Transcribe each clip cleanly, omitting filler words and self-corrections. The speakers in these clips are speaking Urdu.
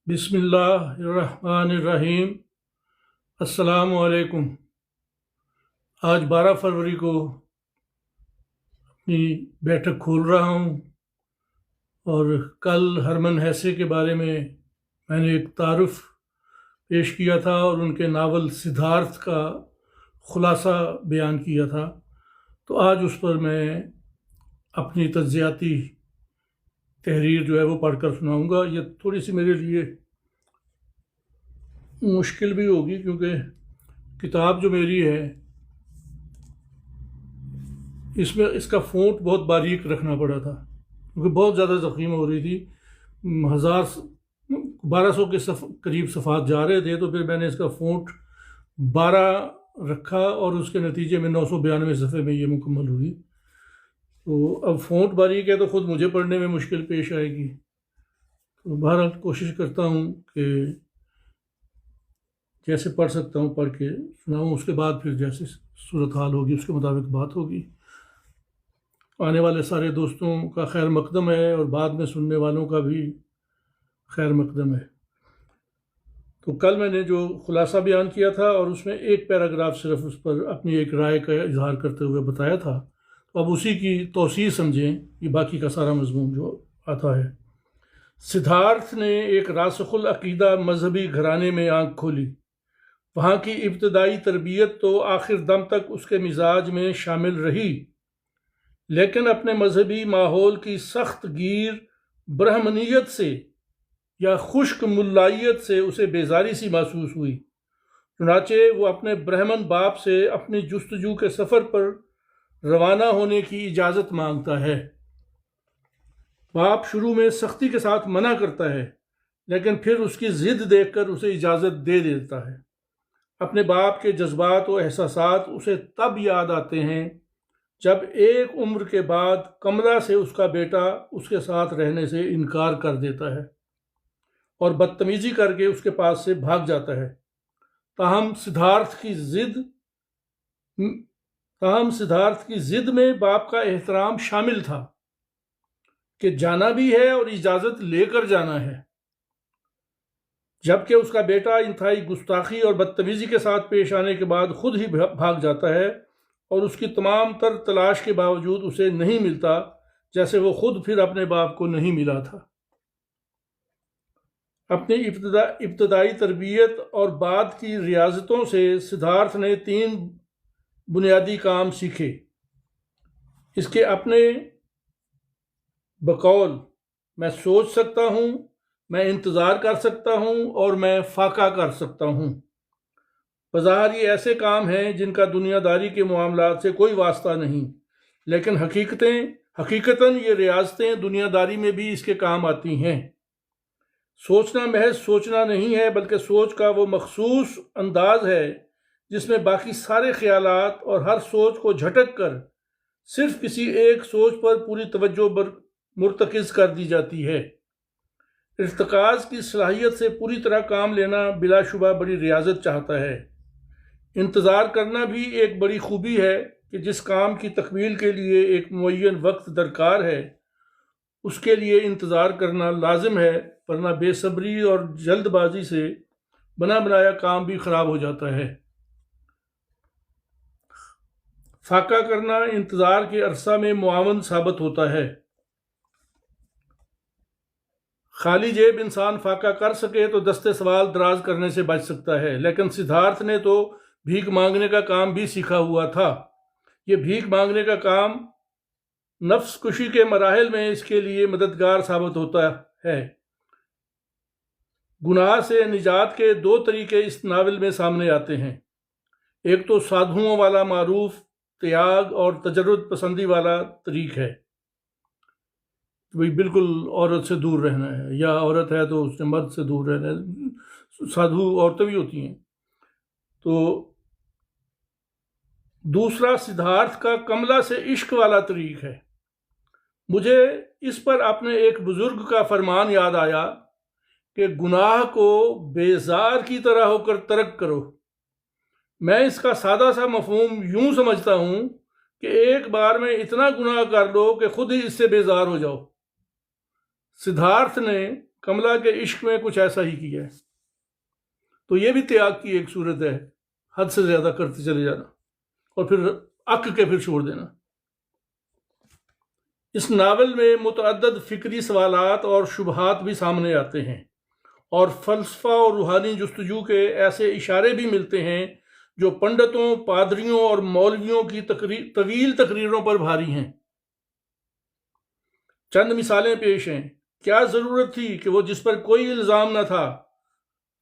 بسم اللہ الرحمن الرحیم۔ السلام علیکم۔ آج 12 فروری کو اپنی بیٹھک کھول رہا ہوں اور کل ہرمن ہیسے کے بارے میں نے ایک تعارف پیش کیا تھا اور ان کے ناول سدھارتھ کا خلاصہ بیان کیا تھا، تو آج اس پر میں اپنی تجزیاتی تحریر جو ہے وہ پڑھ کر سناؤں گا۔ یہ تھوڑی سی میرے لیے مشکل بھی ہوگی کیونکہ کتاب جو میری ہے اس کا فونٹ بہت باریک رکھنا پڑا تھا کیونکہ بہت زیادہ زخیم ہو رہی تھی۔ 1200 کے قریب صفحات جا رہے تھے، تو پھر میں نے اس کا فونٹ 12 رکھا اور اس کے نتیجے میں 992 صفحے میں یہ مکمل ہوئی۔ تو اب فونٹ باریک ہے تو خود مجھے پڑھنے میں مشکل پیش آئے گی، تو بہرحال کوشش کرتا ہوں کہ جیسے پڑھ سکتا ہوں پڑھ کے سناؤں، اس کے بعد پھر جیسے صورتحال ہوگی اس کے مطابق بات ہوگی۔ آنے والے سارے دوستوں کا خیر مقدم ہے اور بعد میں سننے والوں کا بھی خیر مقدم ہے۔ تو کل میں نے جو خلاصہ بیان کیا تھا اور اس میں ایک پیراگراف صرف اس پر اپنی ایک رائے کا اظہار کرتے ہوئے بتایا تھا، تو اب اسی کی توسیع سمجھیں، یہ باقی کا سارا مضمون جو آتا ہے۔ سدھارتھ نے ایک راسخ العقیدہ مذہبی گھرانے میں آنکھ کھولی۔ وہاں کی ابتدائی تربیت تو آخر دم تک اس کے مزاج میں شامل رہی، لیکن اپنے مذہبی ماحول کی سخت گیر برہمنیت سے یا خشک ملائیت سے اسے بیزاری سی محسوس ہوئی۔ چنانچہ وہ اپنے برہمن باپ سے اپنی جستجو کے سفر پر روانہ ہونے کی اجازت مانگتا ہے۔ باپ شروع میں سختی کے ساتھ منع کرتا ہے، لیکن پھر اس کی ضد دیکھ کر اسے اجازت دے دیتا ہے۔ اپنے باپ کے جذبات و احساسات اسے تب یاد آتے ہیں جب ایک عمر کے بعد کملا سے اس کا بیٹا اس کے ساتھ رہنے سے انکار کر دیتا ہے اور بدتمیزی کر کے اس کے پاس سے بھاگ جاتا ہے۔ تاہم سدھارتھ کی ضد میں باپ کا احترام شامل تھا کہ جانا بھی ہے اور اجازت لے کر جانا ہے، جبکہ اس کا بیٹا انتہائی گستاخی اور بدتمیزی کے ساتھ پیش آنے کے بعد خود ہی بھاگ جاتا ہے اور اس کی تمام تر تلاش کے باوجود اسے نہیں ملتا، جیسے وہ خود پھر اپنے باپ کو نہیں ملا تھا۔ اپنی ابتدائی تربیت اور بعد کی ریاضتوں سے سدھارتھ نے 3 بنیادی کام سیکھے۔ اس کے اپنے بقول میں سوچ سکتا ہوں، میں انتظار کر سکتا ہوں اور میں فاقہ کر سکتا ہوں۔ بظاہر یہ ایسے کام ہیں جن کا دنیا داری کے معاملات سے کوئی واسطہ نہیں، لیکن حقیقتاً یہ ریاضتیں دنیا داری میں بھی اس کے کام آتی ہیں۔ سوچنا محض سوچنا نہیں ہے، بلکہ سوچ کا وہ مخصوص انداز ہے جس میں باقی سارے خیالات اور ہر سوچ کو جھٹک کر صرف کسی ایک سوچ پر پوری توجہ مرتکز کر دی جاتی ہے۔ ارتکاز کی صلاحیت سے پوری طرح کام لینا بلا شبہ بڑی ریاضت چاہتا ہے۔ انتظار کرنا بھی ایک بڑی خوبی ہے کہ جس کام کی تکمیل کے لیے ایک معین وقت درکار ہے اس کے لیے انتظار کرنا لازم ہے، ورنہ بے صبری اور جلد بازی سے بنا بنایا کام بھی خراب ہو جاتا ہے۔ فاقہ کرنا انتظار کے عرصہ میں معاون ثابت ہوتا ہے۔ خالی جیب انسان فاقہ کر سکے تو دستے سوال دراز کرنے سے بچ سکتا ہے، لیکن سدھارتھ نے تو بھیک مانگنے کا کام بھی سیکھا ہوا تھا۔ یہ بھیک مانگنے کا کام نفس کشی کے مراحل میں اس کے لیے مددگار ثابت ہوتا ہے۔ گناہ سے نجات کے 2 طریقے اس ناول میں سامنے آتے ہیں۔ ایک تو سادھوؤں والا معروف تیاگ اور تجرد پسندی والا طریق ہے، بالکل عورت سے دور رہنا ہے، یا عورت ہے تو اس نے مرد سے دور رہنا ہے، سادھو عورتیں بھی ہوتی ہیں۔ تو دوسرا سدھارتھ کا کملا سے عشق والا طریق ہے۔ مجھے اس پر اپنے ایک بزرگ کا فرمان یاد آیا کہ گناہ کو بیزار کی طرح ہو کر ترک کرو۔ میں اس کا سادہ سا مفہوم یوں سمجھتا ہوں کہ ایک بار میں اتنا گناہ کر لو کہ خود ہی اس سے بیزار ہو جاؤ۔ سدھارتھ نے کملا کے عشق میں کچھ ایسا ہی کیا ہے۔ تو یہ بھی تیاگ کی ایک صورت ہے، حد سے زیادہ کرتے چلے جانا اور پھر اک کے پھر چھوڑ دینا۔ اس ناول میں متعدد فکری سوالات اور شبہات بھی سامنے آتے ہیں، اور فلسفہ اور روحانی جستجو کے ایسے اشارے بھی ملتے ہیں جو پنڈتوں، پادریوں اور مولویوں کی طویل تقریروں پر بھاری ہیں۔ چند مثالیں پیش ہیں۔ کیا ضرورت تھی کہ وہ جس پر کوئی الزام نہ تھا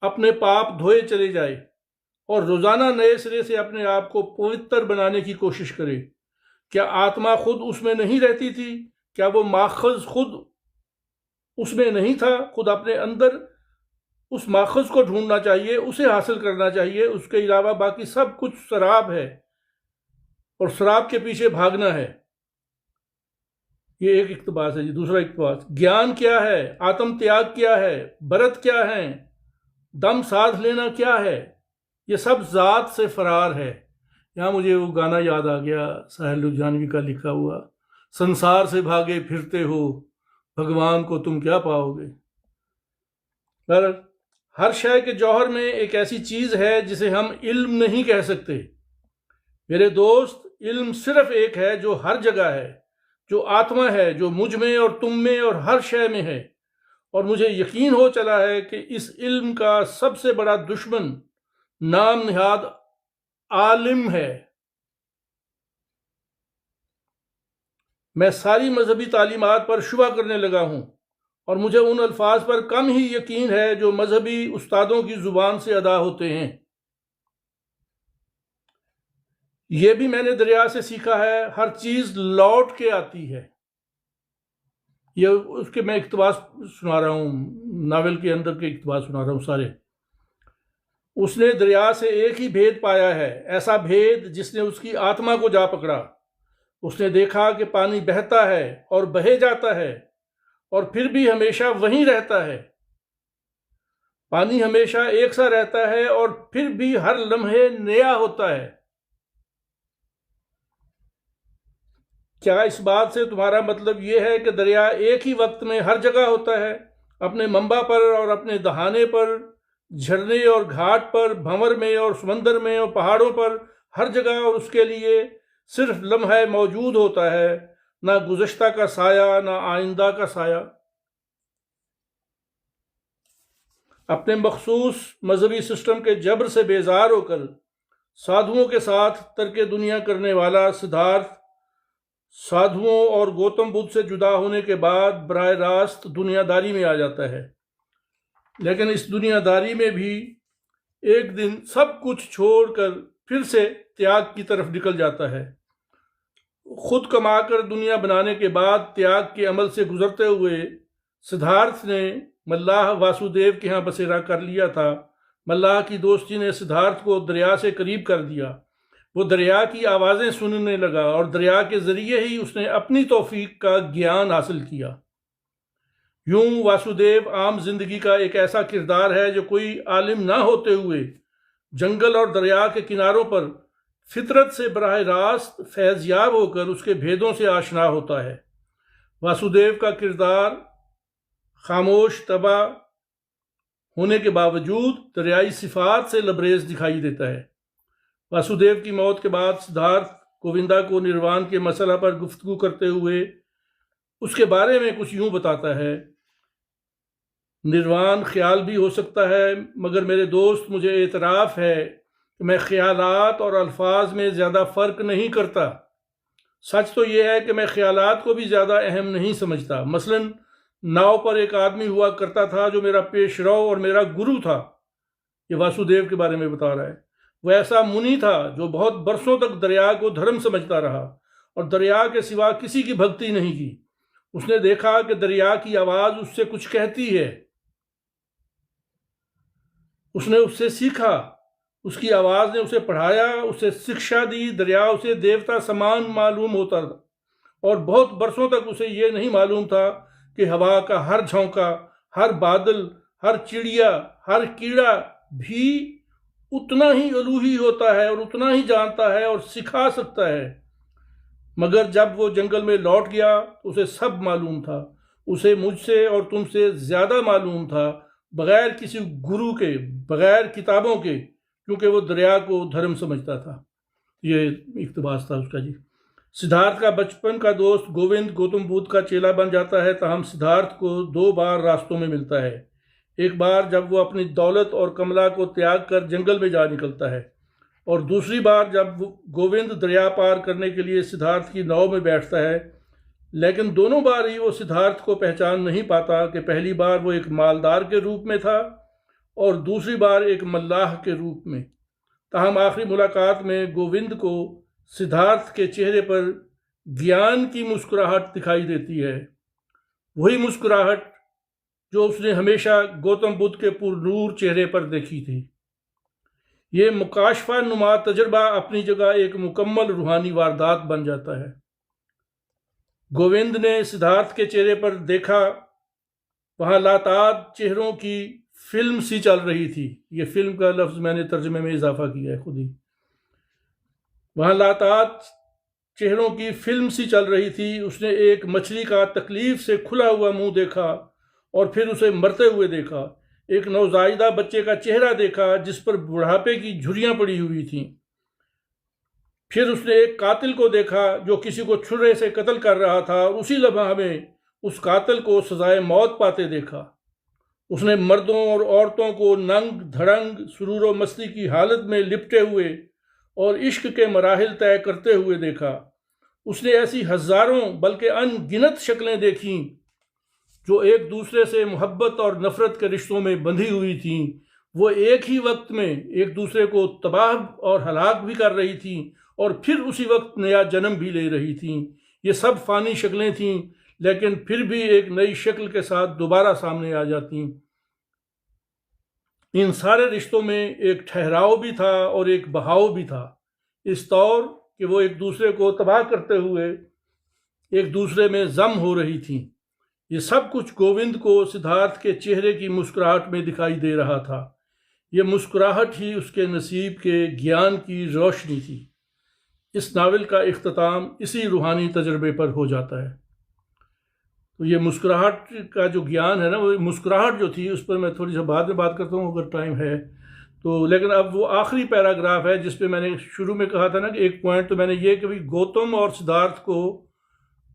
اپنے پاپ دھوئے چلے جائے اور روزانہ نئے سرے سے اپنے آپ کو پوتر بنانے کی کوشش کرے؟ کیا آتما خود اس میں نہیں رہتی تھی؟ کیا وہ ماخذ خود اس میں نہیں تھا؟ خود اپنے اندر اس ماخذ کو ڈھونڈنا چاہیے، اسے حاصل کرنا چاہیے۔ اس کے علاوہ باقی سب کچھ سراب ہے اور سراب کے پیچھے بھاگنا ہے۔ یہ ایک اقتباس ہے جی۔ دوسرا اقتباس، گیان کیا ہے؟ آتم تیاگ کیا ہے؟ برت کیا ہے؟ دم ساتھ لینا کیا ہے؟ یہ سب ذات سے فرار ہے۔ یہاں مجھے وہ گانا یاد آ گیا، ساحل لدھیانوی کا لکھا ہوا، سنسار سے بھاگے پھرتے ہو، بھگوان کو تم کیا پاؤ گے۔ ہر شے کے جوہر میں ایک ایسی چیز ہے جسے ہم علم نہیں کہہ سکتے۔ میرے دوست، علم صرف ایک ہے جو ہر جگہ ہے، جو آتما ہے، جو مجھ میں اور تم میں اور ہر شے میں ہے، اور مجھے یقین ہو چلا ہے کہ اس علم کا سب سے بڑا دشمن نام نہاد عالم ہے۔ میں ساری مذہبی تعلیمات پر شبہ کرنے لگا ہوں، اور مجھے ان الفاظ پر کم ہی یقین ہے جو مذہبی استادوں کی زبان سے ادا ہوتے ہیں۔ یہ بھی میں نے دریا سے سیکھا ہے، ہر چیز لوٹ کے آتی ہے۔ یہ اس کے میں اقتباس سنا رہا ہوں، ناول کے اندر کے اقتباس سنا رہا ہوں سارے۔ اس نے دریا سے ایک ہی بھید پایا ہے، ایسا بھید جس نے اس کی آتما کو جا پکڑا۔ اس نے دیکھا کہ پانی بہتا ہے اور بہے جاتا ہے اور پھر بھی ہمیشہ وہیں رہتا ہے۔ پانی ہمیشہ ایک سا رہتا ہے اور پھر بھی ہر لمحے نیا ہوتا ہے۔ کیا اس بات سے تمہارا مطلب یہ ہے کہ دریا ایک ہی وقت میں ہر جگہ ہوتا ہے، اپنے منبع پر اور اپنے دہانے پر، جھرنے اور گھاٹ پر، بھنور میں اور سمندر میں اور پہاڑوں پر، ہر جگہ، اور اس کے لیے صرف لمحہ موجود ہوتا ہے، نہ گزشتہ کا سایہ نہ آئندہ کا سایہ؟ اپنے مخصوص مذہبی سسٹم کے جبر سے بیزار ہو کر سادھوؤں کے ساتھ ترک دنیا کرنے والا سدھارتھ سادھوؤں اور گوتم بدھ سے جدا ہونے کے بعد براہ راست دنیا داری میں آ جاتا ہے، لیکن اس دنیا داری میں بھی ایک دن سب کچھ چھوڑ کر پھر سے تیاگ کی طرف نکل جاتا ہے۔ خود کما کر دنیا بنانے کے بعد تیاگ کے عمل سے گزرتے ہوئے سدھارتھ نے ملاح واسودیو کے ہاں بسیرا کر لیا تھا۔ ملاح کی دوستی نے سدھارتھ کو دریا سے قریب کر دیا۔ وہ دریا کی آوازیں سننے لگا اور دریا کے ذریعے ہی اس نے اپنی توفیق کا گیان حاصل کیا۔ یوں واسودیو عام زندگی کا ایک ایسا کردار ہے جو کوئی عالم نہ ہوتے ہوئے جنگل اور دریا کے کناروں پر فطرت سے براہ راست فیض یاب ہو کر اس کے بھیدوں سے آشنا ہوتا ہے۔ واسودیو کا کردار خاموش طبع ہونے کے باوجود دریائی صفات سے لبریز دکھائی دیتا ہے۔ واسودیو کی موت کے بعد سدھارتھ گووندا کو نروان کے مسئلہ پر گفتگو کرتے ہوئے اس کے بارے میں کچھ یوں بتاتا ہے: نروان خیال بھی ہو سکتا ہے، مگر میرے دوست مجھے اعتراف ہے کہ میں خیالات اور الفاظ میں زیادہ فرق نہیں کرتا۔ سچ تو یہ ہے کہ میں خیالات کو بھی زیادہ اہم نہیں سمجھتا۔ مثلاً ناؤ پر ایک آدمی ہوا کرتا تھا جو میرا پیش رو اور میرا گرو تھا۔ یہ واسودیو کے بارے میں بتا رہا ہے۔ وہ ایسا منی تھا جو بہت برسوں تک دریا کو دھرم سمجھتا رہا اور دریا کے سوا کسی کی بھکتی نہیں کی۔ اس نے دیکھا کہ دریا کی آواز اس سے کچھ کہتی ہے۔ اس نے اس سے سیکھا، اس کی آواز نے اسے پڑھایا، اسے شکشا دی۔ دریا اسے دیوتا سمان معلوم ہوتا تھا اور بہت برسوں تک اسے یہ نہیں معلوم تھا کہ ہوا کا ہر جھونکا، ہر بادل، ہر چڑیا، ہر کیڑا بھی اتنا ہی الوہی ہوتا ہے اور اتنا ہی جانتا ہے اور سکھا سکتا ہے۔ مگر جب وہ جنگل میں لوٹ گیا تو اسے سب معلوم تھا۔ اسے مجھ سے اور تم سے زیادہ معلوم تھا، بغیر کسی گرو کے، بغیر کتابوں کے، کیونکہ وہ دریا کو دھرم سمجھتا تھا۔ یہ اقتباس تھا اس کا جی۔ سدھارتھ کا بچپن کا دوست گووند گوتم بدھ کا چیلا بن جاتا ہے، تاہم سدھارتھ کو 2 بار راستوں میں ملتا ہے۔ ایک بار جب وہ اپنی دولت اور کملا کو تیاگ کر جنگل میں جا نکلتا ہے، اور دوسری بار جب گووند دریا پار کرنے کے لیے سدھارتھ کی ناؤ میں بیٹھتا ہے، لیکن دونوں بار ہی وہ سدھارتھ کو پہچان نہیں پاتا کہ پہلی بار وہ ایک مالدار کے روپ میں تھا اور دوسری بار ایک ملاح کے روپ میں۔ تاہم آخری ملاقات میں گووند کو سدھارتھ کے چہرے پر گیان کی مسکراہٹ دکھائی دیتی ہے، وہی مسکراہٹ جو اس نے ہمیشہ گوتم بدھ کے پرنور چہرے پر دیکھی تھی۔ یہ مکاشفہ نما تجربہ اپنی جگہ ایک مکمل روحانی واردات بن جاتا ہے۔ گووند نے سدھارتھ کے چہرے پر دیکھا، وہاں لاتعداد چہروں کی فلم سی چل رہی تھی۔ یہ فلم کا لفظ میں نے ترجمے میں اضافہ کیا ہے خود ہی۔ وہاں لاتعداد چہروں کی فلم سی چل رہی تھی۔ اس نے ایک مچھلی کا تکلیف سے کھلا ہوا منہ دیکھا اور پھر اسے مرتے ہوئے دیکھا۔ ایک نوزائیدہ بچے کا چہرہ دیکھا جس پر بڑھاپے کی جھریاں پڑی ہوئی تھیں۔ پھر اس نے ایک قاتل کو دیکھا جو کسی کو چھرے سے قتل کر رہا تھا، اور اسی لمحہ میں اس قاتل کو سزائے موت پاتے دیکھا۔ اس نے مردوں اور عورتوں کو ننگ دھڑنگ سرور و مستی کی حالت میں لپٹے ہوئے اور عشق کے مراحل طے کرتے ہوئے دیکھا۔ اس نے ایسی ہزاروں بلکہ ان گنت شکلیں دیکھیں جو ایک دوسرے سے محبت اور نفرت کے رشتوں میں بندھی ہوئی تھیں۔ وہ ایک ہی وقت میں ایک دوسرے کو تباہ اور ہلاک بھی کر رہی تھیں اور پھر اسی وقت نیا جنم بھی لے رہی تھیں۔ یہ سب فانی شکلیں تھیں، لیکن پھر بھی ایک نئی شکل کے ساتھ دوبارہ سامنے آ جاتی۔ ان سارے رشتوں میں ایک ٹھہراؤ بھی تھا اور ایک بہاؤ بھی تھا، اس طور کہ وہ ایک دوسرے کو تباہ کرتے ہوئے ایک دوسرے میں ضم ہو رہی تھیں۔ یہ سب کچھ گووند کو سدھارتھ کے چہرے کی مسکراہٹ میں دکھائی دے رہا تھا۔ یہ مسکراہٹ ہی اس کے نصیب کے گیان کی روشنی تھی۔ اس ناول کا اختتام اسی روحانی تجربے پر ہو جاتا ہے۔ تو یہ مسکراہٹ کا جو گیان ہے نا، وہ مسکراہٹ جو تھی اس پر میں تھوڑی سی بعد میں بات کرتا ہوں اگر ٹائم ہے تو، لیکن اب وہ آخری پیراگراف ہے جس پہ میں نے شروع میں کہا تھا نا کہ ایک پوائنٹ تو میں نے یہ کہ بھی گوتم اور سدھارتھ کو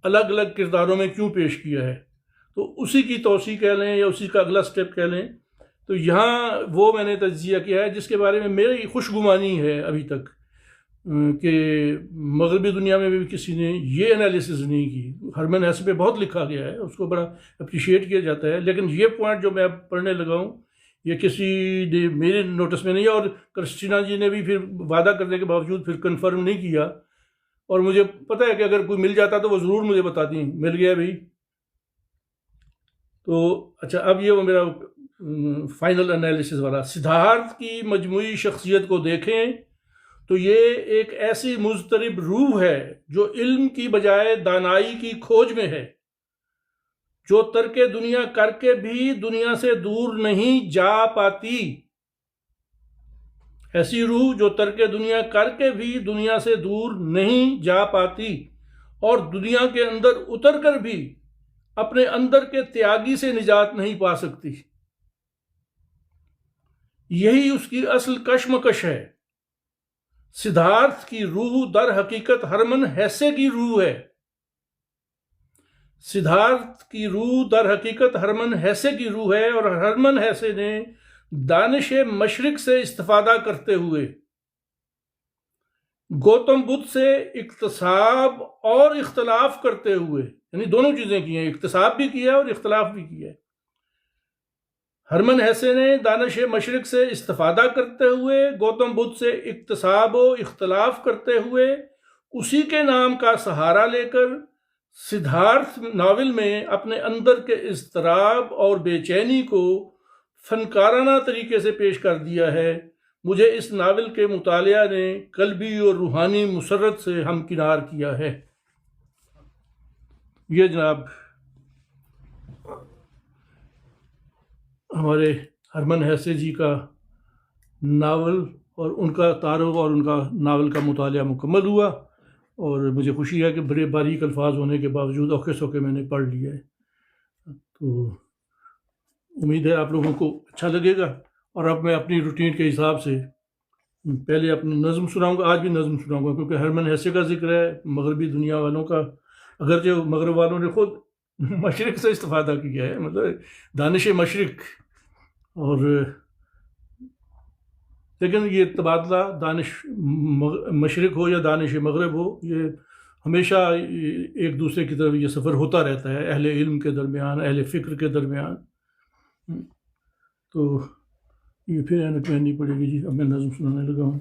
الگ الگ کرداروں میں کیوں پیش کیا ہے، تو اسی کی توسیع کہہ لیں یا اسی کا اگلا سٹیپ کہہ لیں۔ تو یہاں وہ میں نے تجزیہ کیا ہے جس کے بارے میں میری خوشگمانی ہے ابھی تک کہ مغربی دنیا میں بھی کسی نے یہ انالیسز نہیں کی۔ ہرمن ہیسے پہ بہت لکھا گیا ہے، اس کو بڑا اپریشیٹ کیا جاتا ہے، لیکن یہ پوائنٹ جو میں اب پڑھنے لگا ہوں یہ کسی نے میرے نوٹس میں نہیں ہے، اور کرسٹینا جی نے بھی پھر وعدہ کرنے کے باوجود پھر کنفرم نہیں کیا، اور مجھے پتہ ہے کہ اگر کوئی مل جاتا تو وہ ضرور مجھے بتاتی، مل گیا بھائی۔ تو اچھا، اب یہ وہ میرا فائنل انالیسز والا، سدھارتھ کی مجموعی شخصیت کو دیکھیں تو یہ ایک ایسی مضطرب روح ہے جو علم کی بجائے دانائی کی کھوج میں ہے، جو ترک دنیا کر کے بھی دنیا سے دور نہیں جا پاتی۔ ایسی روح جو ترک دنیا کر کے بھی دنیا سے دور نہیں جا پاتی اور دنیا کے اندر اتر کر بھی اپنے اندر کے تیاگی سے نجات نہیں پا سکتی۔ یہی اس کی اصل کشمکش ہے۔ سدھارتھ کی روح در حقیقت ہرمن ہیسے کی روح ہے۔ سدھارتھ کی روح در حقیقت ہرمن ہیسے کی روح ہے، اور ہرمن ہیسے نے دانش مشرق سے استفادہ کرتے ہوئے گوتم بدھ سے اکتساب اور اختلاف کرتے ہوئے، یعنی دونوں چیزیں کی ہیں، اکتساب بھی کیا ہے اور اختلاف بھی کیا ہے۔ ہرمن ہیسے نے دانش مشرق سے استفادہ کرتے ہوئے گوتم بدھ سے اکتساب و اختلاف کرتے ہوئے اسی کے نام کا سہارا لے کر سدھارتھ ناول میں اپنے اندر کے اضطراب اور بے چینی کو فنکارانہ طریقے سے پیش کر دیا ہے۔ مجھے اس ناول کے مطالعہ نے قلبی اور روحانی مسرت سے ہمکنار کیا ہے۔ یہ جناب ہمارے ہرمن ہیسے جی کا ناول اور ان کا تعارف اور ان کا ناول کا مطالعہ مکمل ہوا، اور مجھے خوشی ہے کہ بڑے باریک الفاظ ہونے کے باوجود اوکھے سوکھے میں نے پڑھ لیا ہے۔ تو امید ہے آپ لوگوں کو اچھا لگے گا. اور اب میں اپنی روٹین کے حساب سے پہلے اپنی نظم سناؤں گا. آج بھی نظم سناؤں گا کیونکہ ہرمن حیثیت کا ذکر ہے مغربی دنیا والوں کا، اگرچہ مغرب والوں نے خود مشرق سے استفادہ کیا ہے، مطلب دانش مشرق، اور لیکن یہ تبادلہ دانش مشرق ہو یا دانش مغرب ہو، یہ ہمیشہ ایک دوسرے کی طرف یہ سفر ہوتا رہتا ہے، اہل علم کے درمیان، اہل فکر کے درمیان. تو یہ پھر اینک پہننی پڑے گی. جی اب میں نظم سنانے لگا ہوں.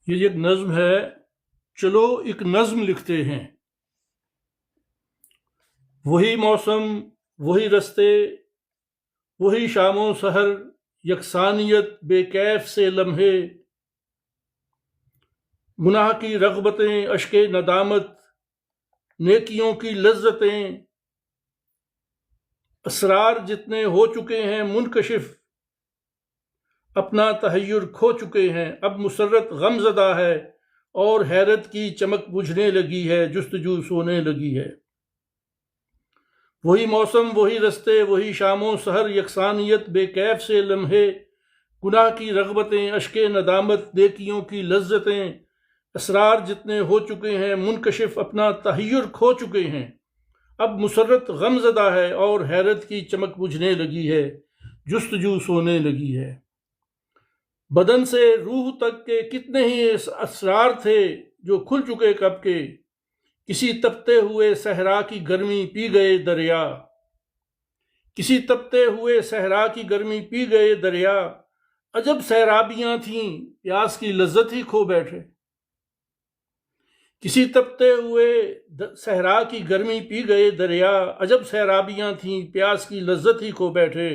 یہ ایک نظم ہے. چلو ایک نظم لکھتے ہیں، وہی موسم، وہی رستے، وہی شام و سحر، یکسانیت بے کیف سے لمحے، گناہ کی رغبتیں، اشک ندامت، نیکیوں کی لذتیں، اسرار جتنے ہو چکے ہیں منکشف، اپنا تحیر کھو چکے ہیں، اب مسرت غم زدہ ہے اور حیرت کی چمک بجھنے لگی ہے، جستجو سونے لگی ہے. وہی موسم، وہی رستے، وہی شام و سحر، یکسانیت بے کیف سے لمحے، گناہ کی رغبتیں، اشک ندامت، نیکیوں کی لذتیں، اسرار جتنے ہو چکے ہیں منکشف، اپنا تحیر کھو چکے ہیں، اب مسرت غم زدہ ہے اور حیرت کی چمک بجھنے لگی ہے، جستجو سونے لگی ہے. بدن سے روح تک کے کتنے ہی اسرار تھے جو کھل چکے کب کے، کسی تپتے ہوئے صحرا کی گرمی پی گئے دریا، کسی تپتے ہوئے صحرا کی گرمی پی گئے دریا، عجب سیرابیاں تھیں پیاس کی لذت ہی کھو بیٹھے. کسی تپتے ہوئے صحرا کی گرمی پی گئے دریا، عجب سیرابیاں تھیں پیاس کی لذت ہی کھو بیٹھے.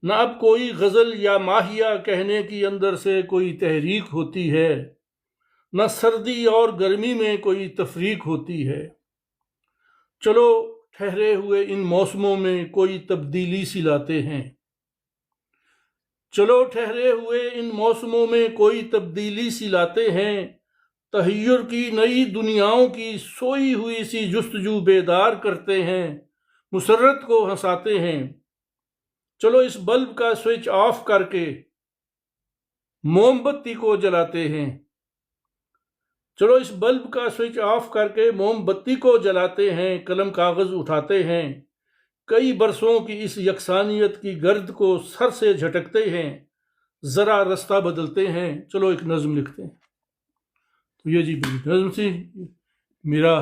نہ اب کوئی غزل یا ماہیہ کہنے کی اندر سے کوئی تحریک ہوتی ہے، نہ سردی اور گرمی میں کوئی تفریق ہوتی ہے. چلو ٹھہرے ہوئے ان موسموں میں کوئی تبدیلی سی لاتے ہیں، چلو ٹھہرے ہوئے ان موسموں میں کوئی تبدیلی سی لاتے ہیں، تحیر کی نئی دنیاؤں کی سوئی ہوئی سی جستجو بیدار کرتے ہیں، مسرت کو ہنساتے ہیں. چلو اس بلب کا سوئچ آف کر کے موم بتی کو جلاتے ہیں، چلو اس بلب کا سوئچ آف کر کے موم بتی کو جلاتے ہیں، قلم کاغذ اٹھاتے ہیں، کئی برسوں کی اس یکسانیت کی گرد کو سر سے جھٹکتے ہیں، ذرا رستہ بدلتے ہیں، چلو ایک نظم لکھتے ہیں. تو یہ جی نظم سی. میرا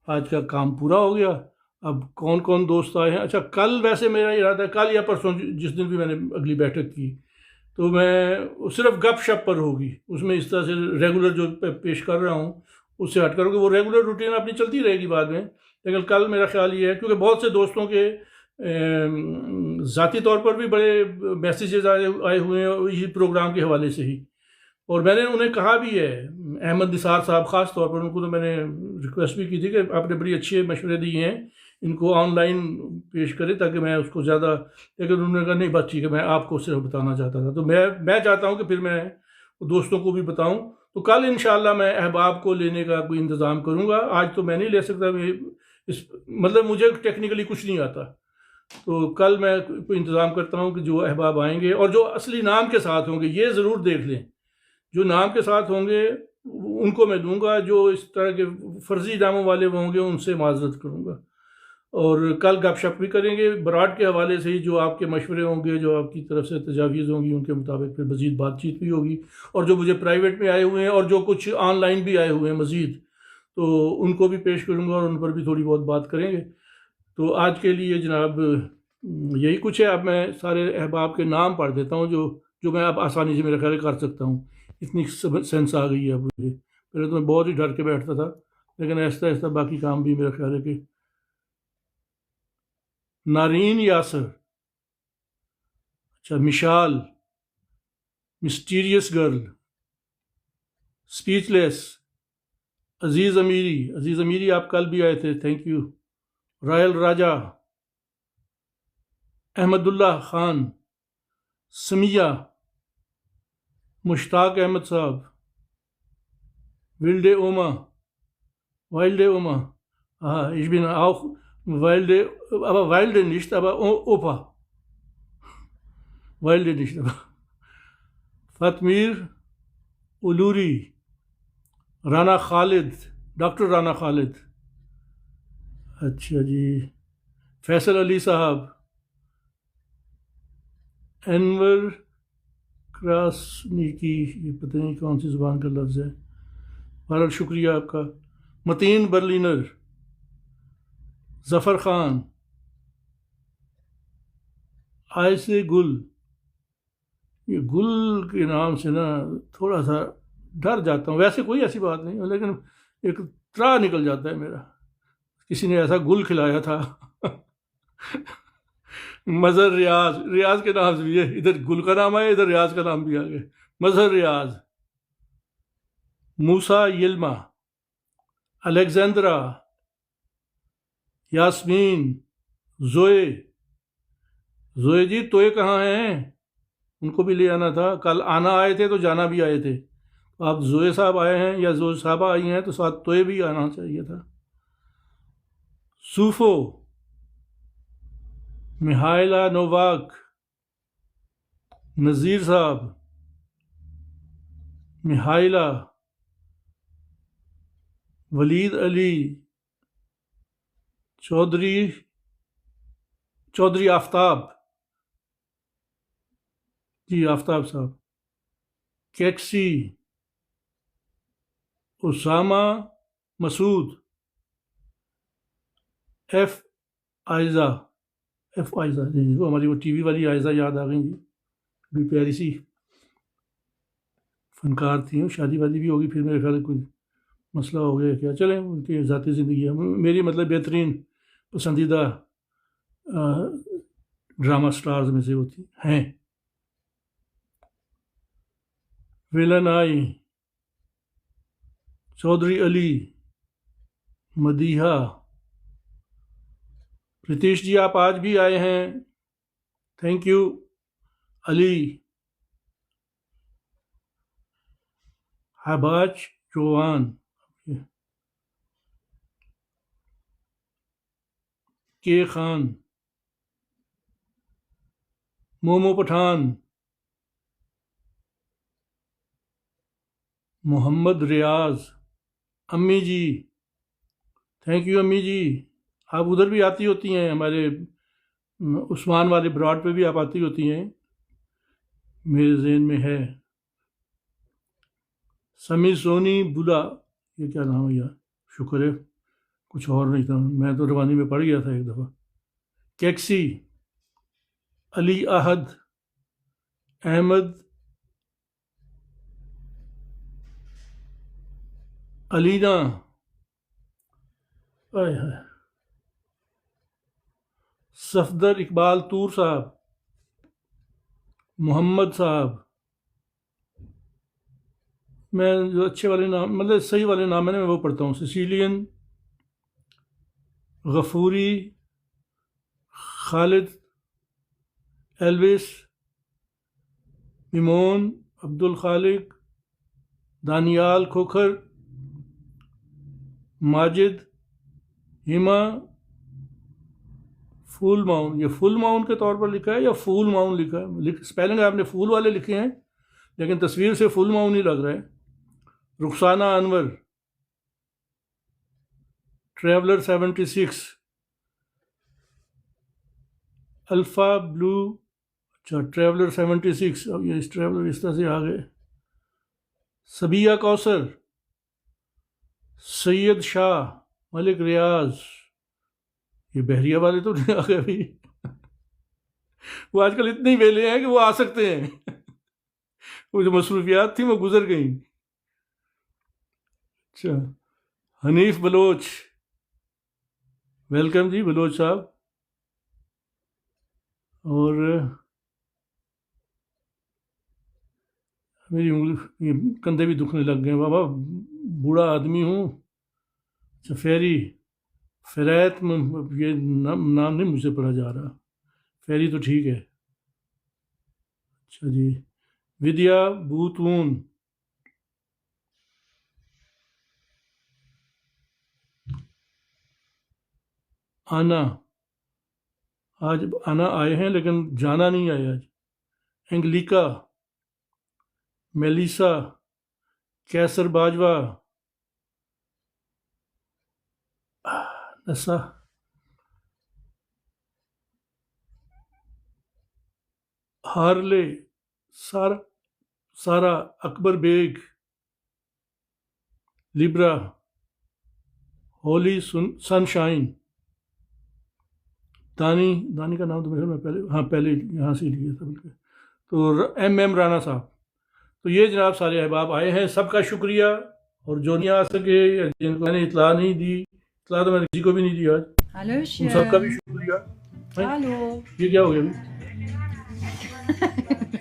آج کا کام پورا ہو گیا. اب کون کون دوست آئے ہیں؟ اچھا کل ویسے میرا ارادہ ہے، کل یا پرسوں جس دن بھی میں نے اگلی بیٹھک کی تو میں صرف گپ شپ پر ہوگی، اس میں اس طرح سے ریگولر جو پیش کر رہا ہوں اس سے ہٹ کر کہ وہ ریگولر روٹین اپنی چلتی رہے گی بعد میں. لیکن کل میرا خیال یہ ہے کیونکہ بہت سے دوستوں کے ذاتی طور پر بھی بڑے میسیجز آئے ہوئے ہیں اسی پروگرام کے حوالے سے ہی، اور میں نے انہیں کہا بھی ہے، احمد نثار صاحب خاص طور پر، ان کو تو میں نے ریکویسٹ بھی کی تھی کہ آپ نے بڑی اچھے مشورے دیے ہیں، ان کو آن لائن پیش کرے تاکہ میں اس کو زیادہ، لیکن انہوں نے کہا نہیں بات ٹھیک ہے، میں آپ کو صرف بتانا چاہتا تھا. تو میں چاہتا ہوں کہ پھر میں دوستوں کو بھی بتاؤں. تو کل انشاءاللہ میں احباب کو لینے کا کوئی انتظام کروں گا. آج تو میں نہیں لے سکتا، مطلب مجھے ٹیکنیکلی کچھ نہیں آتا، تو کل میں کوئی انتظام کرتا ہوں کہ جو احباب آئیں گے اور جو اصلی نام کے ساتھ ہوں گے یہ ضرور دیکھ لیں، جو نام کے ساتھ ہوں گے ان کو میں دوں گا، جو اس طرح کے فرضی ناموں والے ہوں گے ان سے معذرت کروں گا. اور کل گپ شپ بھی کریں گے براڈ کے حوالے سے ہی، جو آپ کے مشورے ہوں گے، جو آپ کی طرف سے تجاویز ہوں گی ان کے مطابق پھر مزید بات چیت بھی ہوگی، اور جو مجھے پرائیویٹ میں آئے ہوئے ہیں اور جو کچھ آن لائن بھی آئے ہوئے ہیں مزید، تو ان کو بھی پیش کروں گا اور ان پر بھی تھوڑی بہت بات کریں گے. تو آج کے لیے جناب یہی کچھ ہے. اب میں سارے احباب کے نام پڑھ دیتا ہوں جو میں اب آسانی سے میرا خیال کر سکتا ہوں، اتنی سینس آ گئی ہے اب مجھے. پہلے تو میں بہت ہی ڈر کے بیٹھتا تھا، لیکن آہستہ آہستہ باقی کام بھی میرا خیال ہے کہ نارین یاسر، اچھا مشال، مسٹیریس گرل، اسپیچ لیس، عزیز امیری آپ کل بھی آئے تھے، تھینک یو. رائل راجہ، احمد اللہ خان، سمیہ، مشتاق احمد صاحب، wilde Oma, aha, ich bin auch wilde, aber wilde nicht, aber Opa, wilde nicht, aber Fatmir Uluri, Rana Khalid, doctor Rana Khalid, اچھا جی، فیصل علی صاحب، انور کراسنیکی، یہ پتہ نہیں کون سی زبان کا لفظ ہے، بہرحال شکریہ آپ کا، متین برلینر، ظفر خان، آئسے گل، یہ گل کے نام سے نا تھوڑا سا ڈر جاتا ہوں، ویسے کوئی ایسی بات نہیں، لیکن ایک ترا نکل جاتا ہے میرا، کسی نے ایسا گل کھلایا تھا مظہر ریاض، ریاض کے نام سے بھی ہے، ادھر گل کا نام آیا، ادھر ریاض کا نام بھی آ گیا، مظہر ریاض، موسیٰ یلما، الیگزینڈرا، یاسمین، زوئے جی توئے کہاں ہیں؟ ان کو بھی لے آنا تھا، کل آنا آئے تھے تو جانا بھی آئے تھے، آپ زوئے صاحب آئے ہیں یا زوئے صاحبہ آئی ہیں تو ساتھ توئے بھی آنا چاہیے تھا، سوفو، مہائلہ نوواک، نذیر صاحب، مہائلہ، ولید علی، چودھری آفتاب، جی آفتاب صاحب، کیکسی، اسامہ مسعود، ایف آئزہ، جی وہ ہماری وہ ٹی وی والی آئزہ یاد آ گئی جی، بھی پیاری سی فنکار تھیں، شادی وادی بھی ہوگی، پھر میرے خیال کوئی مسئلہ ہو گیا کیا، چلیں ان کی ذاتی زندگی ہے، میری مطلب بہترین پسندیدہ ڈرامہ سٹارز میں سے ہوتی ہیں، ویلن آئی، چودھری علی، مدیحہ، پرتیش جی آپ آج بھی آئے ہیں، تھینک یو، علی، حباج جوان، کے خان، مومو پٹھان، محمد ریاض، امی جی، تھینک یو امی جی، آپ ادھر بھی آتی ہوتی ہیں، ہمارے عثمان والے براڈ پہ بھی آپ آتی ہوتی ہیں، میرے ذہن میں ہے، سمی سونی بلا، یہ کیا نام ہے یار، شکر ہے کچھ اور نہیں تھا، میں تو روانی میں پڑھ گیا تھا ایک دفعہ، کیکسی، علی احد، احمد علینا، صفدر اقبال طور صاحب، محمد صاحب، میں جو اچھے والے نام مطلب صحیح والے نام ہے نا میں وہ پڑھتا ہوں، سیسیلین، غفوری، خالد، ایلوس، ایمون، عبد الخالق، دانیال کھوکھر، ماجد، ہیما، فول ماؤن، یہ فل ماؤن کے طور پر لکھا ہے یا فول ماؤن لکھا ہے، اسپیلنگ آپ نے فول والے لکھے ہیں لیکن تصویر سے فل ماؤن ہی لگ رہا ہے، رخسانہ انور، ٹریولر 76، الفا بلو، اچھا ٹریولر 76، اب یہ اس ٹریولر اس طرح سے آ گئے، صبیہ کوثر، سید شاہ، ملک ریاض، یہ بحریہ والے تو نہیں آ گئے ابھی، وہ آج کل اتنے ویلے ہیں کہ وہ آ سکتے ہیں، وہ جو مصروفیات تھیں وہ گزر گئیں، اچھا حنیف بلوچ، ویلکم جی بلوچ صاحب، اور میری انگلی کندھے بھی دکھنے لگ گئے بابا، بوڑھا آدمی ہوں، اچھا فیری، فریت، یہ نام نہیں مجھ سے پڑھا جا رہا، فیری تو ٹھیک ہے، اچھا جی، ودیا بوتون، آنا، آج آنا آئے ہیں لیکن جانا نہیں آیا آج. انگلیکا، میلیسا، کیسر باجوہ، نسا، ہارلے، سارا، اکبر بیگ، لیبرا، ہولی سن شائن، دانی کا نام تو میرے میں پہلے یہاں سے لیا تھا بلکہ. تو ایم رانا صاحب. تو یہ جناب سارے احباب آئے ہیں، سب کا شکریہ. اور جو نہیں آ سکے یا جن کو میں نے اطلاع نہیں دی، اطلاع تو میں نے کسی کو بھی نہیں دی آج، ان سب کا بھی شکریہ. Hallo. یہ کیا ہو گیا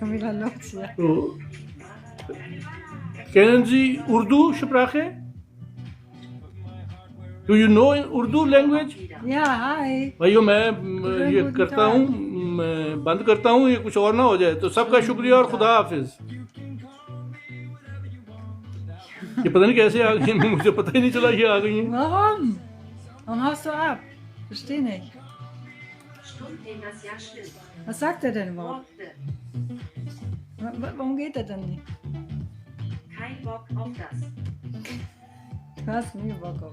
Wieder los hier. تو kennen Sie Urdu Sprache? Do you know Urdu language? Ja, hi. بھائیو میں یہ کرتا ہوں، میں بند کرتا ہوں، یہ کچھ اور نہ ہو جائے. تو سب کا شکریہ اور خدا حافظ. یہ پتہ نہیں کیسے آ گئی ہیں، مجھے پتہ ہی نہیں چلا یہ آ گئی ہیں. Warum? Warum haust du ab? Versteh nicht. Was sagt er denn überhaupt? Warum geht er denn nicht? Kein Bock auf das. Du hast nie Bock auf